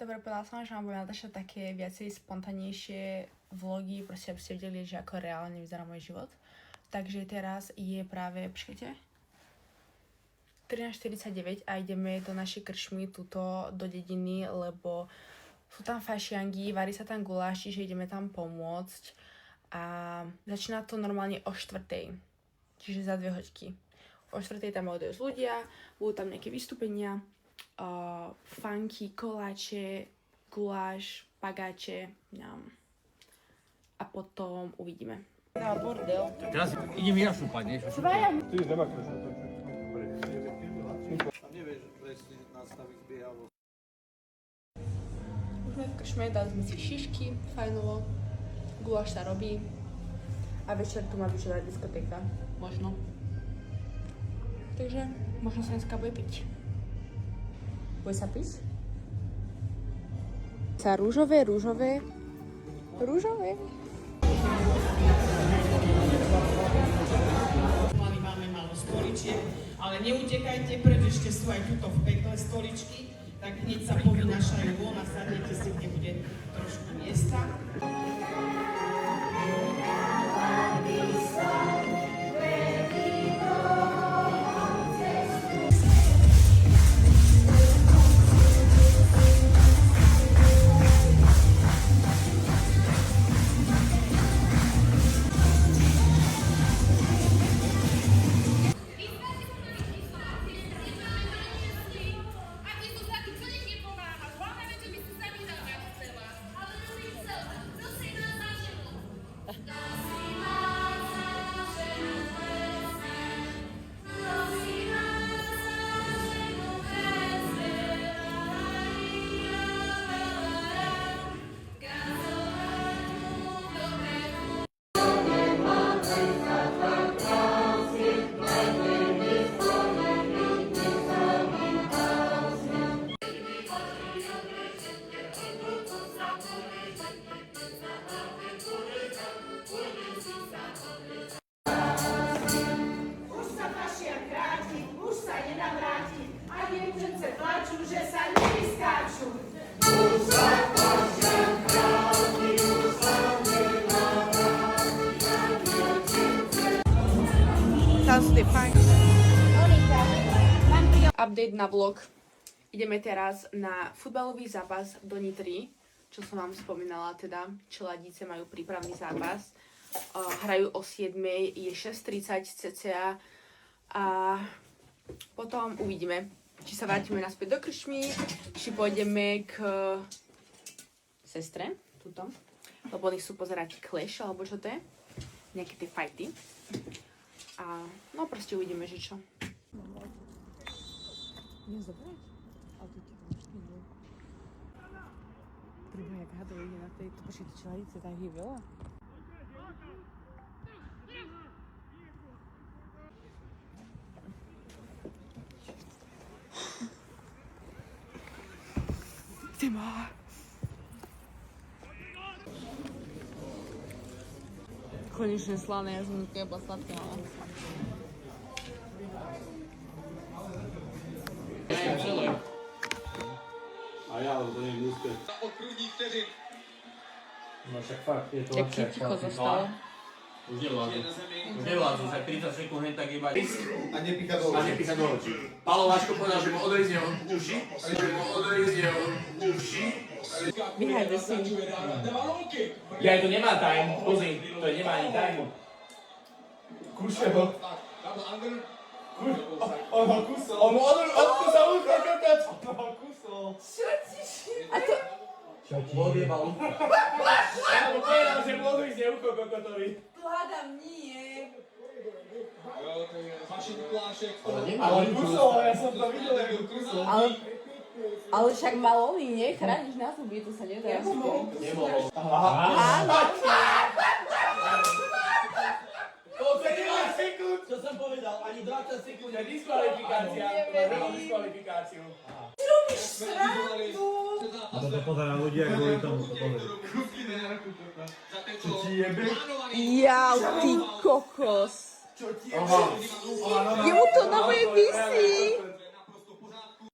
Dobre, povedala som, že vám budem natáčať také viacej spontánejšie vlogy, proste aby ste vedeli, že ako reálne vyzerá môj život. Takže teraz je práve, počkajte, 13:49 a ideme do našej krčmy tuto do dediny, lebo sú tam fašiangy, varí sa tam guláš, čiže ideme tam pomôcť. A začína to normálne o 4:00, čiže za 2 hodiny. O 4:00 tam budú ľudia, budú tam nejaké vystúpenia, funky, koláče, guláš, pagáče, a potom uvidíme. Na bordel. Teraz idem ja šúpať, nie? Ty nemáš to. A nevieš presne nastaviť zbiehavo. Už sme v krčme, dali sme si šišky, fajnovo, guláš sa robí a večer tu má vyžerať diskotéka, možno. Takže možno sa dneska bude piť. Bude sa piť? Sa rúžové. Máme málo stoličiek, ale neutekajte, pretože ešte sú aj tuto v pekle stoličky, tak hneď sa povynášajú von a sadnete si, kde bude trošku miesta. Update na vlog. Ideme teraz na futbalový zápas do Nitry, čo som vám spomínala, teda Čeladice majú prípravný zápas. Hrajú o 7:00, je 6:30 cca a potom uvidíme, či sa vrátime naspäť do krčmy, či pôjdeme k sestre, tuto, lebo oni chcú pozerať Clash, alebo čo to je, nejaké tie fighty. A no proste uvidíme, že čo. Nie zobrať? Ale to ti možno. Treba jak hadov ide na tejto počítač čeladice, tak je veľa. Ty má. Konečne slané, ja som kebla sladké mala. A ja, ale to nie je blízke. No však fakt, je to Jaký ticho zostalo. Už nevládzu, však 30 sekúnd hen tak iba A nepícha do očí. Palo Vaško povedal, že mu odrezne uši. Behind the scene. Ja, to nemá time, pozri, to nemá ani time. Kúše ho. On ho kusol. On kusol ucho, kokot. On ho kusol. A to... Odjebal ucho. Ja mu povedal, že mu odrezne ucho kokotovi. Tu hádam nie. Ale kusol, ja som to videl, jak ho kusol. Ale však mal oný, nie? Chrániš na zuby, to sa nedá. Nemohol. sekúnd. Čo som povedal, ani 20 sekúnd, je diskvalifikácia. Neverím. Diskvalifikáciu. A toto pozerá ľudia, ako boli tomu to povedať. Čo ti jebe? Jau, ty kokos. Aha. Jemu to na moje visí.